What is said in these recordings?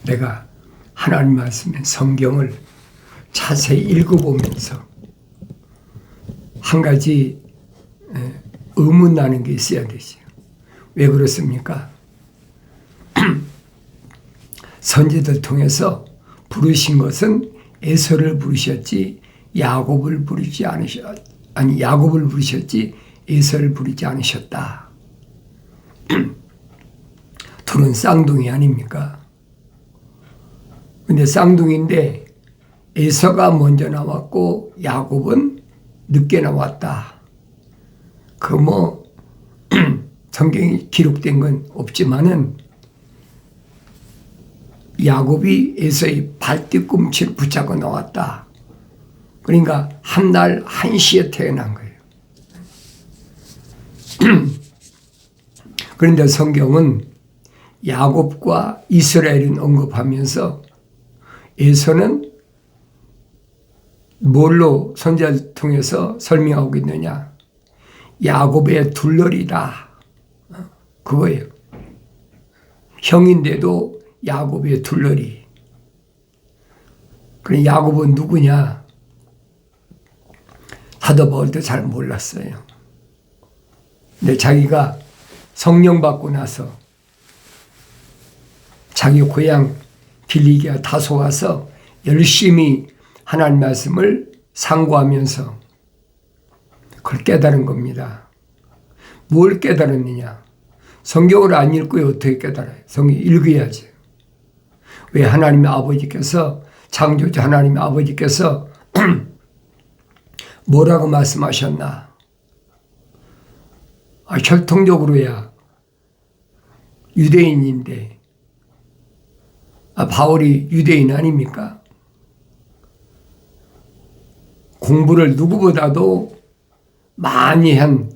내가 하나님 말씀의 성경을 자세히 읽어보면서 한 가지 의문나는 게 있어야 되죠. 왜 그렇습니까? 선지들 통해서 부르신 것은 에서를 부르셨지 야곱을 부르지 야곱을 부르셨지 에서를 부르지 않으셨다. 둘은 쌍둥이 아닙니까? 근데 쌍둥이인데 에서가 먼저 나왔고 야곱은 늦게 나왔다. 성경이 기록된 건 없지만은 야곱이 에서의 발뒤꿈치를 붙잡고 나왔다. 그러니까 한날 한시에 태어난 거예요. 그런데 성경은 야곱과 이스라엘을 언급하면서 에서는 뭘로 선지자를 통해서 설명하고 있느냐? 야곱의 둘러리다. 그거예요. 형인데도 야곱의 둘러리. 그럼 야곱은 누구냐? 사도 바울도 잘 몰랐어요. 근데 자기가 성령 받고 나서 자기 고향 빌리기아 다소 가서 열심히 하나님 말씀을 상고하면서 그걸 깨달은 겁니다. 뭘 깨달았느냐? 성경을 안 읽고 어떻게 깨달아요? 성경 읽어야지. 왜 하나님의 아버지께서 창조주 하나님의 아버지께서 뭐라고 말씀하셨나? 혈통적으로야 유대인인데 바울이 유대인 아닙니까? 공부를 누구보다도 많이 한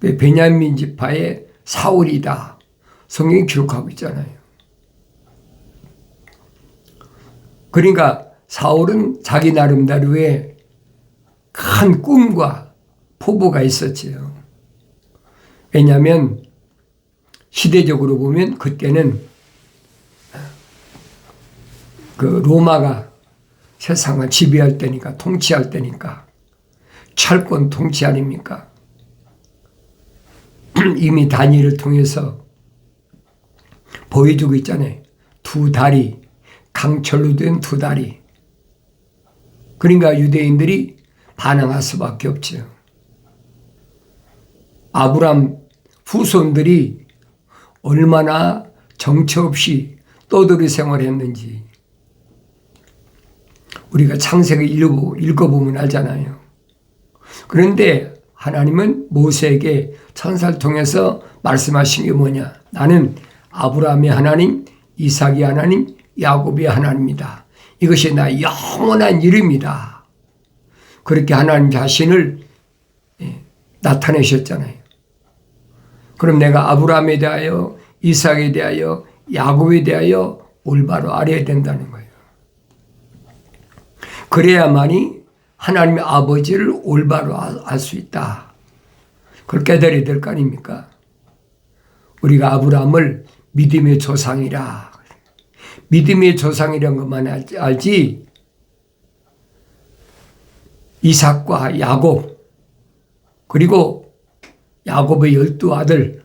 베냐민 지파의 사울이다. 성경이 기록하고 있잖아요. 그러니까 사울은 자기 나름대로의 큰 꿈과 포부가 있었지요. 왜냐하면 시대적으로 보면 그때는 로마가 세상을 지배할 때니까, 통치할 때니까, 철권 통치 아닙니까? 이미 다니엘을 통해서 보여주고 있잖아요. 두 다리, 강철로 된 두 다리. 그러니까 유대인들이 반항할 수밖에 없죠. 아브람 후손들이 얼마나 정처 없이 떠돌이 생활했는지 우리가 창세기 읽어보면 알잖아요. 그런데 하나님은 모세에게 천사를 통해서 말씀하신 게 뭐냐? 나는 아브라함의 하나님, 이삭의 하나님, 야곱의 하나님이다. 이것이 나의 영원한 이름이다. 그렇게 하나님 자신을 나타내셨잖아요. 그럼 내가 아브라함에 대하여, 이삭에 대하여, 야곱에 대하여 올바로 알아야 된다는 거예요. 그래야만이 하나님의 아버지를 올바로 알 수 있다. 그걸 깨달아야 될 거 아닙니까? 우리가 아브라함을 믿음의 조상이라. 믿음의 조상이란 것만 알지 이삭과 야곱 그리고 야곱의 12아들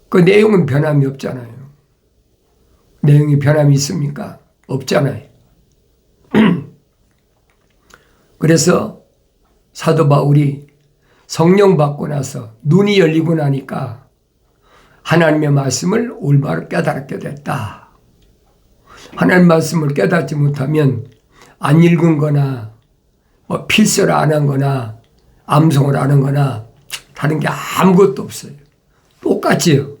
그 내용은 변함이 없잖아요. 내용이 변함이 있습니까? 없잖아요. 그래서 사도 바울이 성령 받고 나서 눈이 열리고 나니까 하나님의 말씀을 올바로 깨닫게 됐다. 하나님 말씀을 깨닫지 못하면 안 읽은 거나 필서를 안 한 거나 암송을 안 한 거나 다른 게 아무것도 없어요. 똑같지요.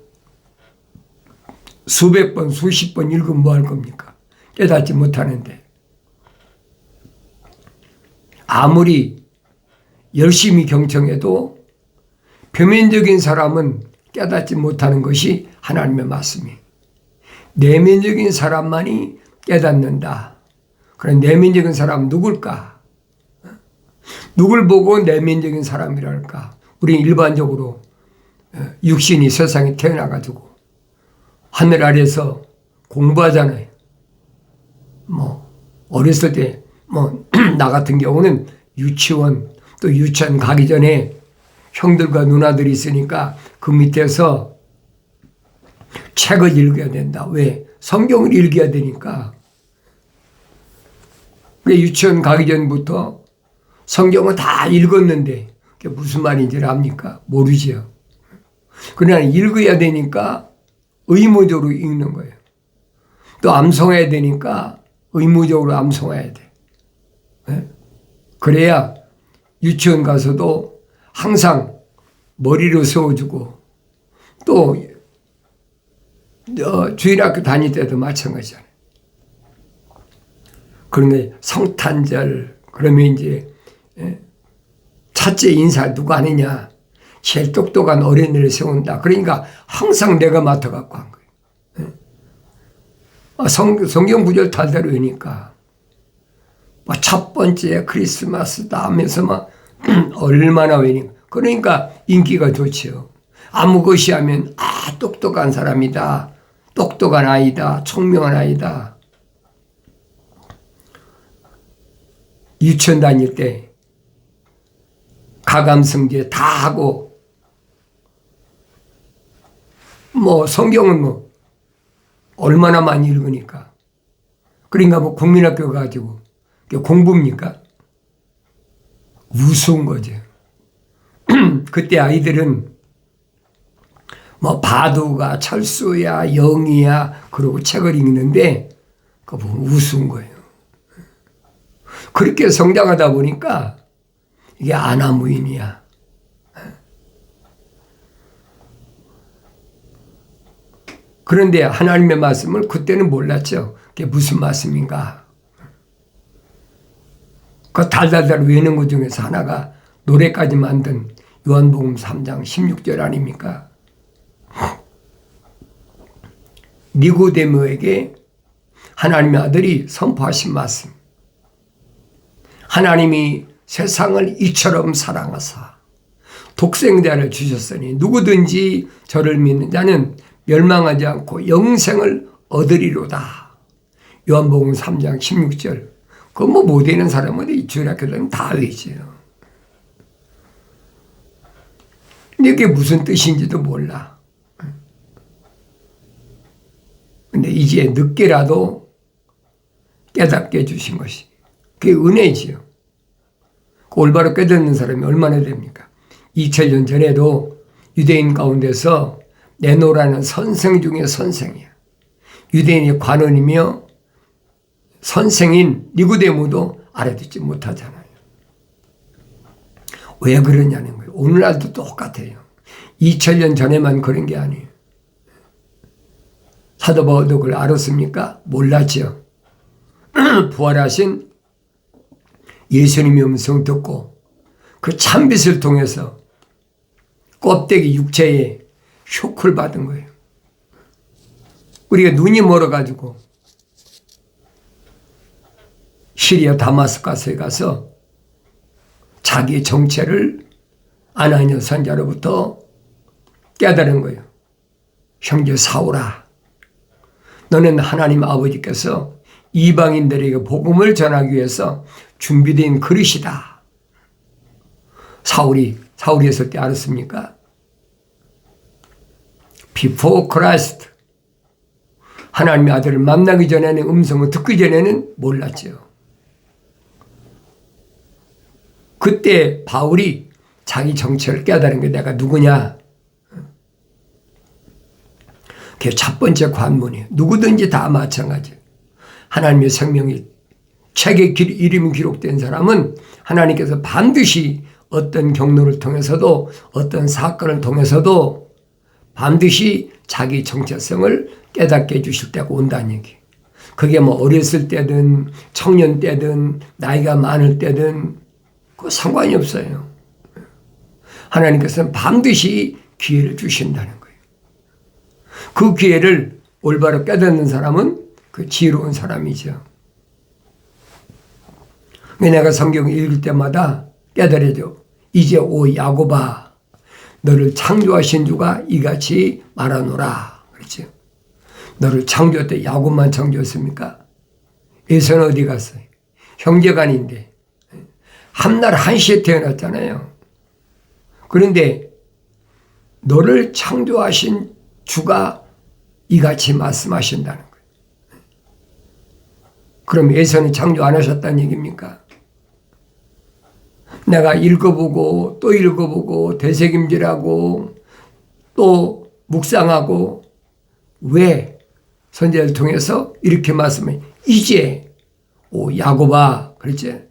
수백 번, 수십 번 읽으면 뭐 할 겁니까? 깨닫지 못하는데. 아무리 열심히 경청해도 표면적인 사람은 깨닫지 못하는 것이 하나님의 말씀이에요. 내면적인 사람만이 깨닫는다. 그런 내면적인 사람은 누굴까? 누굴 보고 내면적인 사람이라 할까? 우리는 일반적으로 육신이 세상에 태어나가지고 하늘 아래서 공부하잖아요. 뭐 어렸을 때 뭐 나 같은 경우는 유치원 또 유치원 가기 전에 형들과 누나들이 있으니까 그 밑에서 책을 읽어야 된다. 왜? 성경을 읽어야 되니까. 근데 유치원 가기 전부터 성경을 다 읽었는데 그게 무슨 말인지 압니까? 모르지요. 그러나 읽어야 되니까 의무적으로 읽는 거예요. 또 암송해야 되니까 의무적으로 암송해야 돼. 그래야 유치원 가서도 항상 머리로 세워주고 또 주일학교 다닐 때도 마찬가지잖아요. 그런데 성탄절 그러면 이제 첫째 인사 누가 하느냐? 제일 똑똑한 어린이를 세운다. 그러니까 항상 내가 맡아갖고 한 거예요. 성경 구절 달달로 외우니까 첫 번째 크리스마스다 하면서 막 얼마나 외우니까 그러니까 인기가 좋죠. 아무 것이 하면 똑똑한 사람이다. 똑똑한 아이다. 총명한 아이다. 유치원 다닐 때 가감성제 다 하고 뭐 성경은 뭐 얼마나 많이 읽으니까 그러니까 뭐 국민학교 가지고 공부입니까? 우스운 거죠. 그때 아이들은 뭐 바두가 철수야 영이야 그러고 책을 읽는데 그거 보면 우스운 거예요. 그렇게 성장하다 보니까 이게 아나무인이야. 그런데 하나님의 말씀을 그때는 몰랐죠. 그게 무슨 말씀인가. 그 달달달 외우는 것 중에서 하나가 노래까지 만든 요한복음 3장 16절 아닙니까? 니고데모에게 하나님의 아들이 선포하신 말씀. 하나님이 세상을 이처럼 사랑하사 독생자를 주셨으니 누구든지 저를 믿는 자는 멸망하지 않고 영생을 얻으리로다. 요한복음 3장 16절. 그거 뭐 못되는 사람은 이 주일학교 다니면 다 외지요. 근데 이게 무슨 뜻인지도 몰라. 근데 이제 늦게라도 깨닫게 해주신 것이 그게 은혜지요. 그 올바로 깨닫는 사람이 얼마나 됩니까? 2000년 전에도 유대인 가운데서 네노라는 선생 중에 선생이야. 유대인의 관원이며 선생인 니고데모도 알아듣지 못하잖아요. 왜 그러냐는 거예요. 오늘날도 똑같아요. 2000년 전에만 그런 게 아니에요. 사도 바울도 그걸 알았습니까? 몰랐죠. 부활하신 예수님의 음성 듣고 그 참빛을 통해서 껍데기 육체에 쇼크를 받은 거예요. 우리가 눈이 멀어가지고 시리아 다마스커스에 가서 자기의 정체를 아나니아 선지자로부터 깨달은 거예요. 형제 사울아, 너는 하나님 아버지께서 이방인들에게 복음을 전하기 위해서 준비된 그릇이다. 사울이 했을 때 알았습니까? Before Christ. 하나님의 아들을 만나기 전에는 음성을 듣기 전에는 몰랐죠. 그때 바울이 자기 정체를 깨달은 게 내가 누구냐. 그게 첫 번째 관문이에요. 누구든지 다 마찬가지예요. 하나님의 생명이 책에 이름이 기록된 사람은 하나님께서 반드시 어떤 경로를 통해서도 어떤 사건을 통해서도 반드시 자기 정체성을 깨닫게 해주실 때가 온다는 얘기예요. 그게 뭐 어렸을 때든 청년 때든 나이가 많을 때든 그 상관이 없어요. 하나님께서는 반드시 기회를 주신다는 거예요. 그 기회를 올바로 깨닫는 사람은 그 지혜로운 사람이죠. 내가 성경을 읽을 때마다 깨달아져. 이제 오 야곱아, 너를 창조하신 주가 이같이 말하노라. 그렇죠. 너를 창조할 야곱만 창조했습니까? 에서는 어디 갔어요? 형제간인데 한날 한시에 태어났잖아요. 그런데 너를 창조하신 주가 이같이 말씀하신다는 거예요. 그럼 에서는 창조 안 하셨다는 얘기입니까? 내가 읽어보고 또 읽어보고 되새김질하고 또 묵상하고 왜 선지자를 통해서 이렇게 말씀해 이제 오 야곱아 그랬지?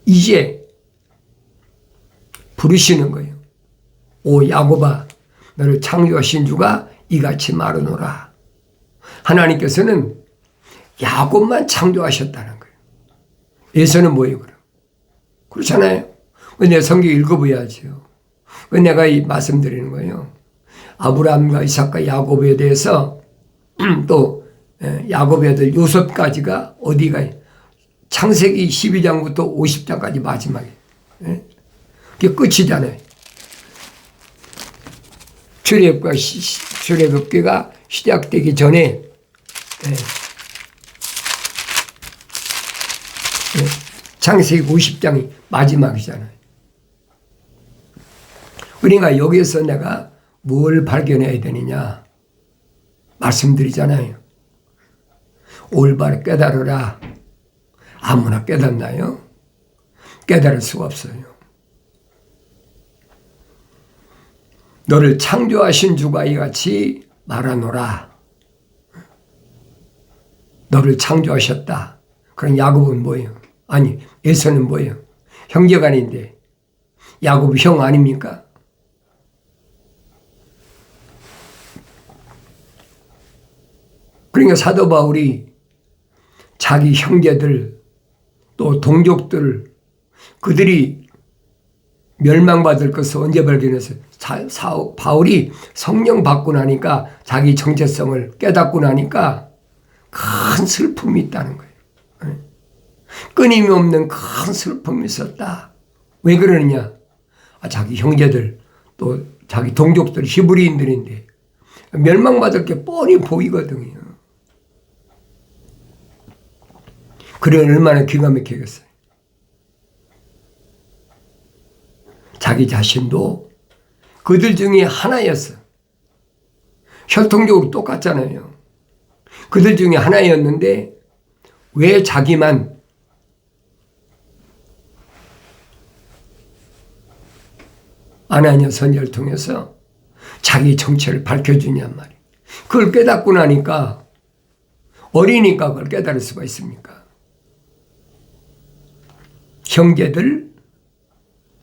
이제 부르시는 거예요. 오 야곱아 너를 창조하신 주가 이같이 말하노라. 하나님께서는 야곱만 창조하셨다는 거예요. 에서는 뭐예요 그럼? 그렇잖아요. 근데 성경 읽어봐야죠. 내가 이 말씀드리는 거예요. 아브라함과 이삭과 야곱에 대해서 또 야곱의 아들 요셉까지가 어디가 창세기 12장부터 50장까지 마지막에 그게 끝이잖아요. 출애굽기가 시작되기 전에 창세기 50장이 마지막이잖아요. 그러니까 여기에서 내가 뭘 발견해야 되느냐 말씀드리잖아요. 올바로 깨달으라. 아무나 깨닫나요? 깨달을 수가 없어요. 너를 창조하신 주가 이같이 말하노라. 너를 창조하셨다. 그럼 야곱은 뭐예요? 아니 에서는 뭐예요? 형제간인데 야곱이 형 아닙니까? 그러니까 사도 바울이 자기 형제들 또 동족들 그들이 멸망받을 것을 언제 발견했어요? 바울이 성령 받고 나니까 자기 정체성을 깨닫고 나니까 큰 슬픔이 있다는 거예요. 끊임이 없는 큰 슬픔이 있었다. 왜 그러느냐? 자기 형제들 또 자기 동족들 히브리인들인데 멸망받을 게 뻔히 보이거든요. 그래 얼마나 기가 막히겠어요. 자기 자신도 그들 중에 하나였어. 혈통적으로 똑같잖아요. 그들 중에 하나였는데 왜 자기만 아나니아 선지자를 통해서 자기 정체를 밝혀주냔 말이에요. 그걸 깨닫고 나니까 어리니까 그걸 깨달을 수가 있습니까? 형제들,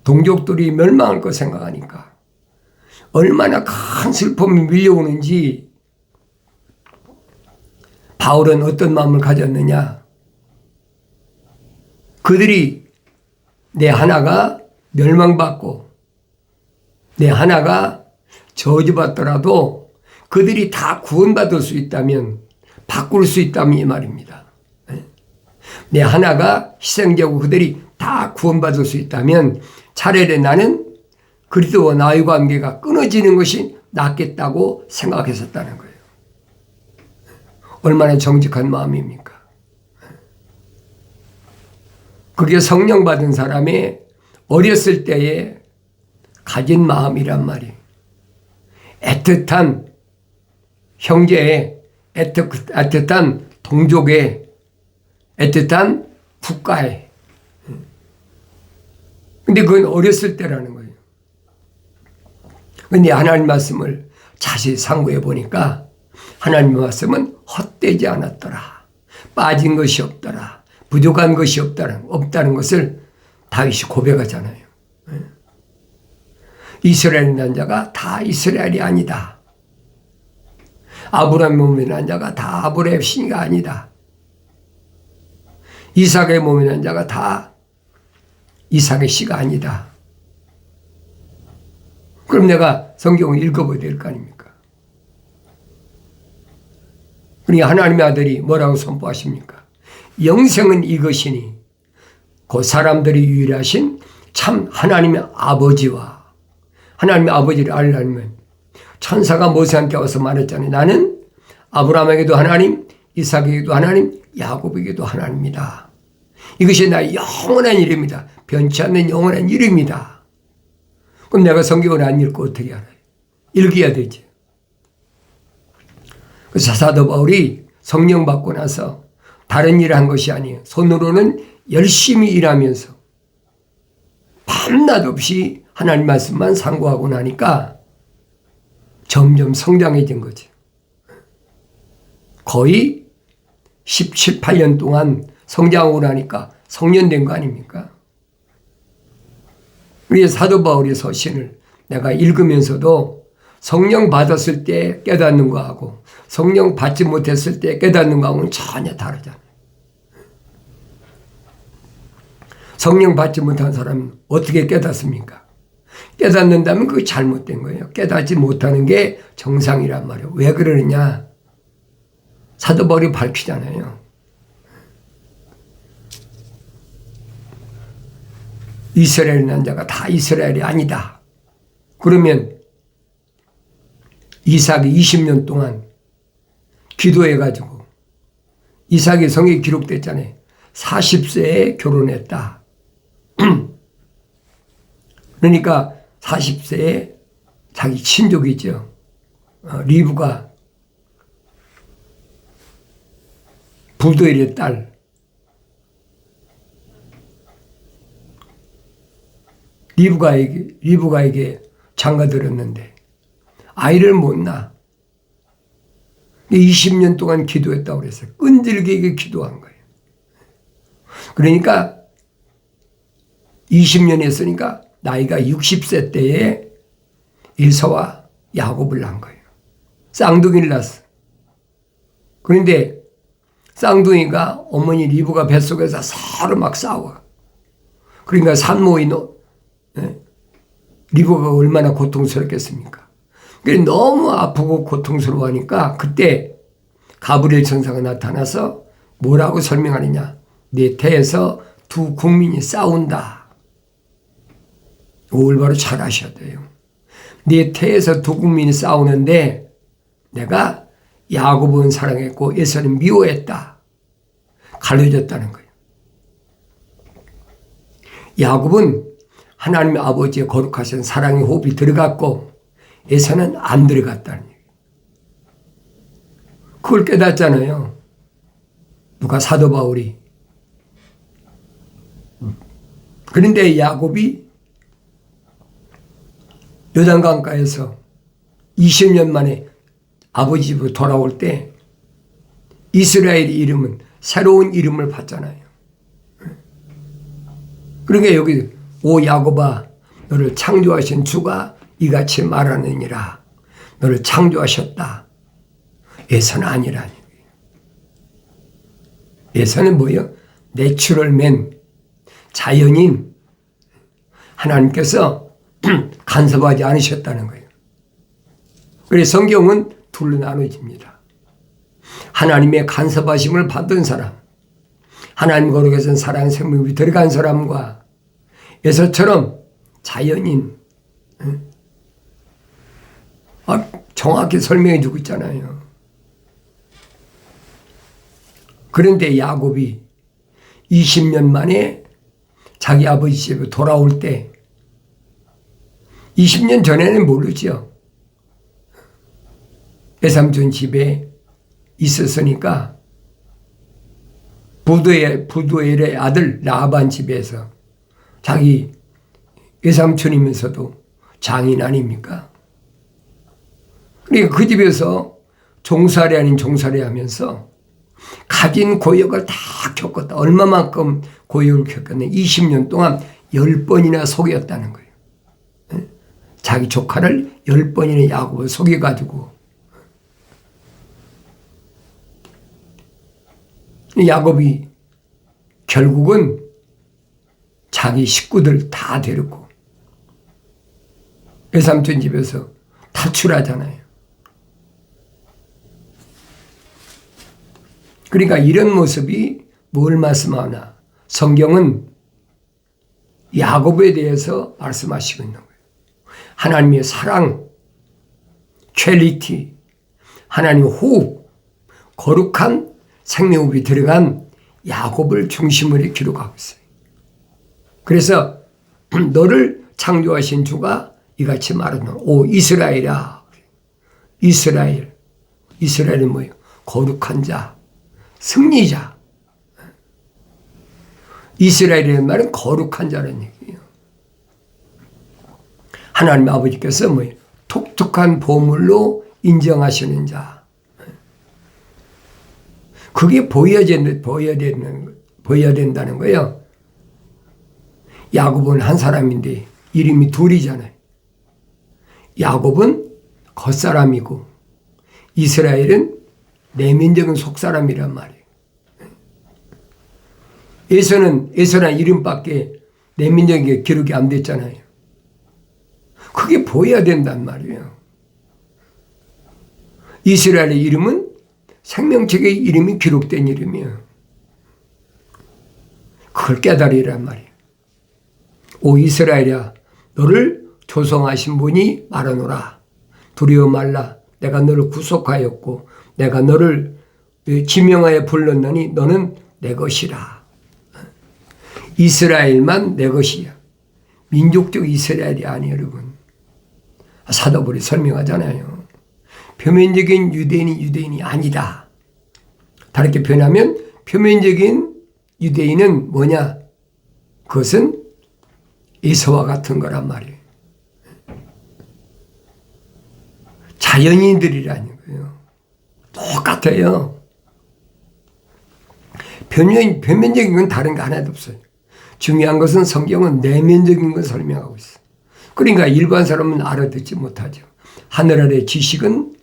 동족들이 멸망할 거 생각하니까 얼마나 큰 슬픔이 밀려오는지 바울은 어떤 마음을 가졌느냐? 그들이 내 하나가 멸망받고 내 하나가 저주받더라도 그들이 다 구원받을 수 있다면 바꿀 수 있다면 이 말입니다. 내 하나가 희생되고 그들이 다 구원받을 수 있다면 차라리 나는 그리스도와 나의 관계가 끊어지는 것이 낫겠다고 생각했었다는 거예요. 얼마나 정직한 마음입니까? 그게 성령 받은 사람의 어렸을 때에 가진 마음이란 말이에요. 애틋한 형제의 애틋한 동족의 애틋한 국가의. 근데 그건 어렸을 때라는 거예요. 근데 하나님 말씀을 자세히 상고해 보니까 하나님 말씀은 헛되지 않았더라. 빠진 것이 없더라. 부족한 것이 없다는 것을 다윗이 고백하잖아요. 이스라엘 난 자가 다 이스라엘이 아니다. 아브라함 몸에 난 자가 다 아브라함의 씨가 아니다. 이삭의 몸에 난 자가 다 이삭의 씨가 아니다. 그럼 내가 성경을 읽어봐야 될 거 아닙니까? 그러니까 하나님의 아들이 뭐라고 선포하십니까? 영생은 이것이니 그 사람들이 유일하신 참 하나님의 아버지와 하나님의 아버지를 알려면 천사가 모세한테 와서 말했잖아요. 나는 아브라함에게도 하나님, 이삭에게도 하나님, 야곱에게도 하나님이다. 이것이 나의 영원한 이름이다. 변치 않는 영원한 이름이다. 그럼 내가 성경을 안 읽고 어떻게 알아요? 읽어야 되지. 그래서 사도 바울이 성령 받고 나서 다른 일을 한 것이 아니에요. 손으로는 열심히 일하면서 밤낮 없이 하나님 말씀만 상고하고 나니까 점점 성장해진 거죠. 거의 17, 18년 동안 성장하고 나니까 성년된 거 아닙니까? 우리 사도 바울의 서신을 내가 읽으면서도 성령 받았을 때 깨닫는 거하고 성령 받지 못했을 때 깨닫는 거하고는 전혀 다르잖아요. 성령 받지 못한 사람은 어떻게 깨닫습니까? 깨닫는다면 그게 잘못된 거예요. 깨닫지 못하는 게 정상이란 말이에요. 왜 그러느냐? 사도 바울이 밝히잖아요. 이스라엘 난 자가 다 이스라엘이 아니다. 그러면 이삭이 20년 동안 기도해가지고 이삭의 성에 기록됐잖아요. 40세에 결혼했다. 그러니까 40세에 자기 친족이죠. 리브가 부두엘의 딸 리브가에게 장가들었는데 아이를 못 낳아. 20년 동안 기도했다고 그랬어요. 끈질기게 기도한 거예요. 그러니까 20년 했으니까 나이가 60세 때에 에서와 야곱을 낳은 거예요. 쌍둥이를 낳았어. 그런데 쌍둥이가 어머니 리브가 뱃속에서 서로 막 싸워. 그러니까 산모인 리브가 얼마나 고통스럽겠습니까? 너무 아프고 고통스러워하니까 그때 가브리엘 천사가 나타나서 뭐라고 설명하느냐. 내 태에서 두 국민이 싸운다. 올바로 잘 아셔야 돼요. 네 태에서 두 국민이 싸우는데 내가 야곱은 사랑했고 에서는 미워했다. 갈라졌다는 거예요. 야곱은 하나님의 아버지의 거룩하신 사랑의 호흡이 들어갔고 에서는 안 들어갔다는 얘기예요. 그걸 깨닫잖아요. 누가? 사도 바울이. 그런데 야곱이 요단강가에서 20년 만에 아버지 집으로 돌아올 때 이스라엘의 이름은 새로운 이름을 받잖아요. 그러니까 여기 오 야곱아 너를 창조하신 주가 이같이 말하느니라. 너를 창조하셨다. 에서는 아니라니. 에서는 뭐예요? 내추럴맨, 자연인. 하나님께서 간섭하지 않으셨다는 거예요. 그래서 성경은 둘로 나눠집니다. 하나님의 간섭하심을 받은 사람, 하나님 거룩에서 사랑 생명이 들어간 사람과 에서처럼 자연인, 정확히 설명해 주고 있잖아요. 그런데 야곱이 20년 만에 자기 아버지 집에 돌아올 때 20년 전에는 모르죠. 외삼촌 집에 있었으니까 부두엘의 아들 라반 집에서 자기 외삼촌이면서도 장인 아닙니까? 그러니까 그 집에서 종살이 아닌 종살이 하면서 가진 고역을 다 겪었다. 얼마만큼 고역을 겪었냐. 20년 동안 10번이나 속였다는 거예요. 자기 조카를 10번이나 야곱을 속여가지고 야곱이 결국은 자기 식구들 다 데리고 외삼촌 집에서 탈출하잖아요. 그러니까 이런 모습이 뭘 말씀하나? 성경은 야곱에 대해서 말씀하시고 있는 거예요. 하나님의 사랑, 퀄리티, 하나님의 호흡, 거룩한 생명이 들어간 야곱을 중심으로 기록하고 있어요. 그래서 너를 창조하신 주가 이같이 말하는 오 이스라엘아. 이스라엘. 이스라엘은 뭐예요? 거룩한 자, 승리자. 이스라엘이라는 말은 거룩한 자라는 얘기예요. 하나님 아버지께서 뭐예요? 독특한 보물로 인정하시는 자. 그게 보여야 된다는 거예요. 야곱은 한 사람인데 이름이 둘이잖아요. 야곱은 겉사람이고 이스라엘은 내면적인 속사람이란 말이에요. 에서란 이름밖에 내면적인 기록이 안 됐잖아요. 그게 보여야 된단 말이에요. 이스라엘의 이름은 생명책의 이름이 기록된 이름이에요. 그걸 깨달으란 말이에요. 오 이스라엘이야, 너를 조성하신 분이 말하노라. 두려워 말라. 내가 너를 구속하였고 내가 너를 지명하여 불렀느니 너는 내 것이라. 이스라엘만 내 것이야. 민족적 이스라엘이 아니에요, 여러분. 사도 바울이 설명하잖아요. 표면적인 유대인이 아니다. 다르게 표현하면 표면적인 유대인은 뭐냐? 그것은 에서와 같은 거란 말이에요. 자연인들이라는 거예요. 똑같아요. 표면적인 건 다른 거 하나도 없어요. 중요한 것은 성경은 내면적인 걸 설명하고 있어요. 그러니까 일반 사람은 알아듣지 못하죠. 하늘 아래 지식은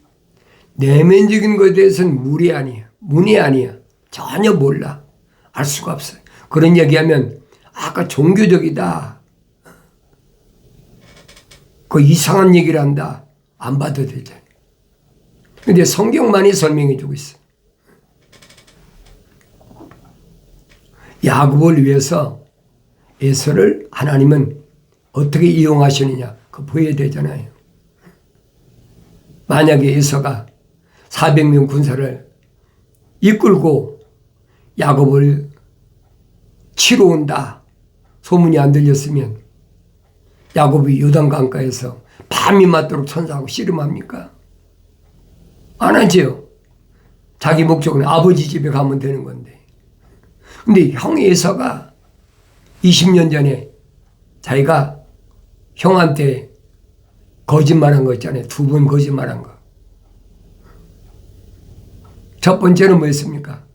내면적인 것에 대해서는 문이 아니야. 전혀 몰라. 알 수가 없어요. 그런 얘기하면 아까 종교적이다. 그 이상한 얘기를 한다. 안 봐도 되잖아요. 근데 성경만이 설명해 주고 있어요. 야곱을 위해서 에서를 하나님은 어떻게 이용하시느냐, 그거 보여야 되잖아요. 만약에 에서가 400명 군사를 이끌고 야곱을 치러 온다 소문이 안 들렸으면 야곱이 요단강가에서 밤이 맞도록 천사하고 씨름합니까? 안 하죠. 자기 목적은 아버지 집에 가면 되는 건데. 근데 형 에서가 20년 전에 자기가 형한테 거짓말한 거 있잖아요. 2번 거짓말한 거. 첫 번째는 뭐였습니까?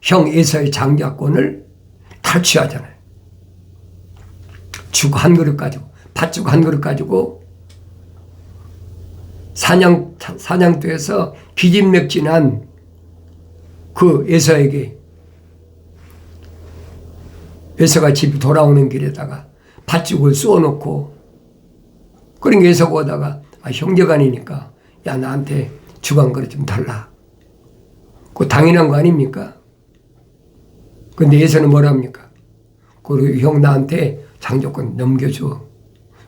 형 에서의 장자권을 탈취하잖아요. 죽 한 그릇 가지고, 팥죽 한 그릇 가지고 사냥터에서 기진맥진한 그 에서에게, 에서가 집 돌아오는 길에다가 팥죽을 쏘아놓고, 그러니까 에서가 오다가 형제간이니까 야 나한테 죽 한 그릇 좀 달라. 그거 당연한 거 아닙니까? 근데 에서는 뭐랍니까? 그리고 형 나한테 장조건 넘겨줘.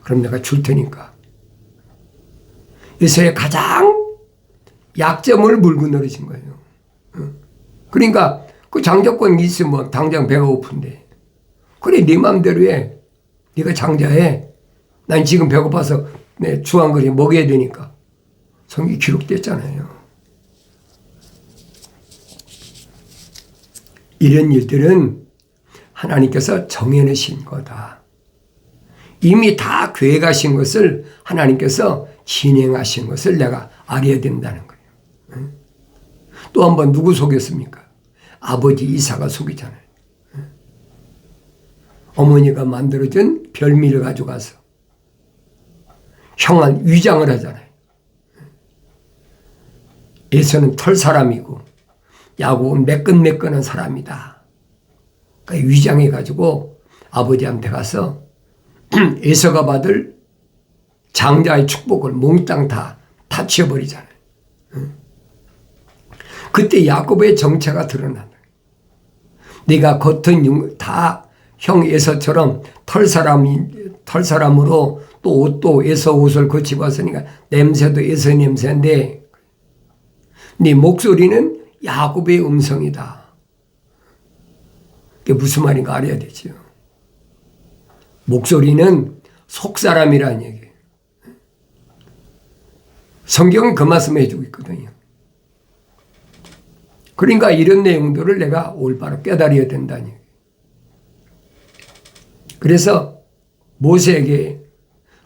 그럼 내가 줄 테니까. 에서의 가장 약점을 물고 늘어진 거예요. 그러니까 그 장조건이 있으면 당장 배가 고픈데, 그래 네 맘대로 해. 네가 장자해. 난 지금 배고파서 내 죽 한 그릇 먹여야 되니까. 성경이 기록됐잖아요. 이런 일들은 하나님께서 정해내신 거다. 이미 다 계획하신 것을 하나님께서 진행하신 것을 내가 알아야 된다는 거예요. 또 한 번 누구 속였습니까? 아버지 이삭을 속이잖아요. 어머니가 만들어준 별미를 가져가서 형한 위장을 하잖아요. 에서는 털 사람이고 야곱은 매끈매끈한 사람이다. 그러니까 위장해가지고 아버지한테 가서 에서가 받을 장자의 축복을 몽땅 다 타치워버리잖아요. 그때 야곱의 정체가 드러난다. 네가 겉은 다 형 에서처럼 털사람으로 또 옷도 에서 옷을 거치고 왔으니까 냄새도 에서 냄새인데 네 목소리는 야곱의 음성이다. 그게 무슨 말인가 알아야 되죠. 목소리는 속사람이라는 얘기예요. 성경은 그 말씀을 해주고 있거든요. 그러니까 이런 내용들을 내가 올바로 깨달아야 된다는 얘기예요. 그래서 모세에게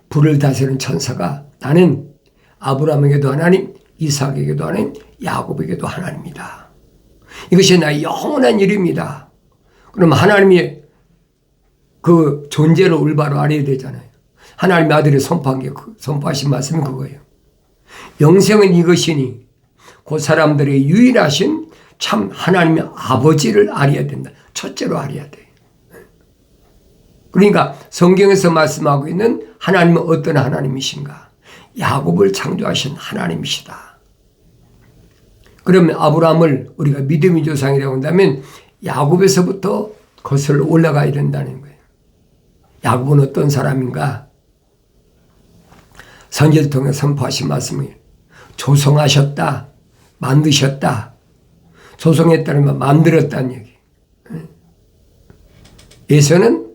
불을 다스리는 천사가 나는 아브라함에게도 하나님, 이삭에게도 하나님, 야곱에게도 하나님이다. 이것이 나의 영원한 일입니다. 그럼 하나님의 그 존재를 올바로 알아야 되잖아요. 하나님의 아들이 선포하신 말씀이 그거예요. 영생은 이것이니 그 사람들의 유일하신 참 하나님의 아버지를 알아야 된다. 첫째로 알아야 돼. 그러니까 성경에서 말씀하고 있는 하나님은 어떤 하나님이신가? 야곱을 창조하신 하나님이시다. 그러면 아브라함을 우리가 믿음의 조상이라고 한다면 야곱에서부터 거슬러 올라가야 된다는 거예요. 야곱은 어떤 사람인가? 선지를 통해 선포하신 말씀이에요. 조성하셨다. 만드셨다. 조성했다는 말 만들었다는 얘기. 에서는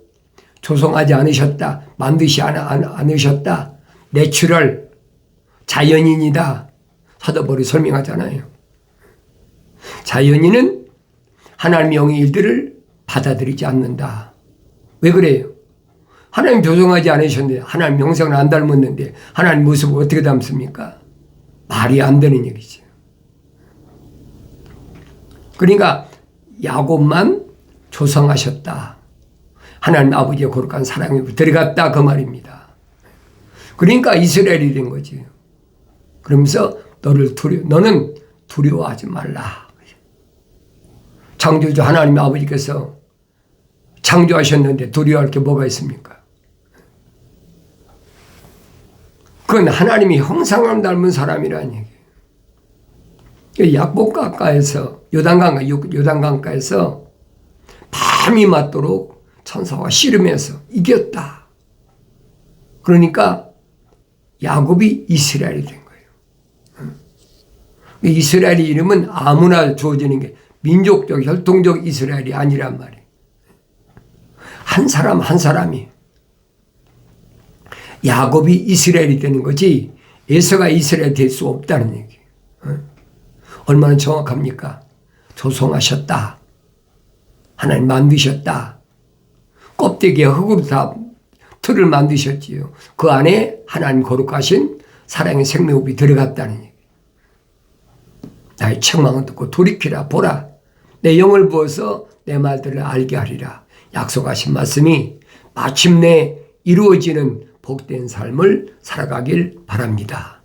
조성하지 않으셨다. 만드시 않으셨다. 내추럴 자연인이다. 사도 바울이 설명하잖아요. 자연인은 하나님의 영의 일들을 받아들이지 않는다. 왜 그래요? 하나님 조성하지 않으셨는데 하나님 형상을 안 닮았는데 하나님 모습을 어떻게 닮습니까? 말이 안 되는 얘기죠. 그러니까 야곱만 조성하셨다. 하나님 아버지의 거룩한 사랑에 들어갔다 그 말입니다. 그러니까 이스라엘이 된 거지. 그러면서 너는 두려워하지 말라. 창조주 하나님 아버지께서 창조하셨는데 두려워할 게 뭐가 있습니까? 그건 하나님이 형상을 닮은 사람이라는 얘기예요. 약복강가에서 요단강가에서 밤이 맞도록 천사와 씨름해서 이겼다. 그러니까 야곱이 이스라엘이 된 거예요. 이스라엘의 이름은 아무나 주어지는 게 민족적, 혈통적 이스라엘이 아니란 말이에요. 한 사람 한 사람이 야곱이 이스라엘이 되는 거지 에서가 이스라엘이 될 수 없다는 얘기예요. 얼마나 정확합니까? 조성하셨다. 하나님 만드셨다. 껍데기에 흙으로 다 틀을 만드셨지요. 그 안에 하나님 거룩하신 사랑의 생명호흡이 들어갔다는 얘기예요. 나의 책망을 듣고 돌이키라 보라. 내 영을 부어서 내 말들을 알게 하리라. 약속하신 말씀이 마침내 이루어지는 복된 삶을 살아가길 바랍니다.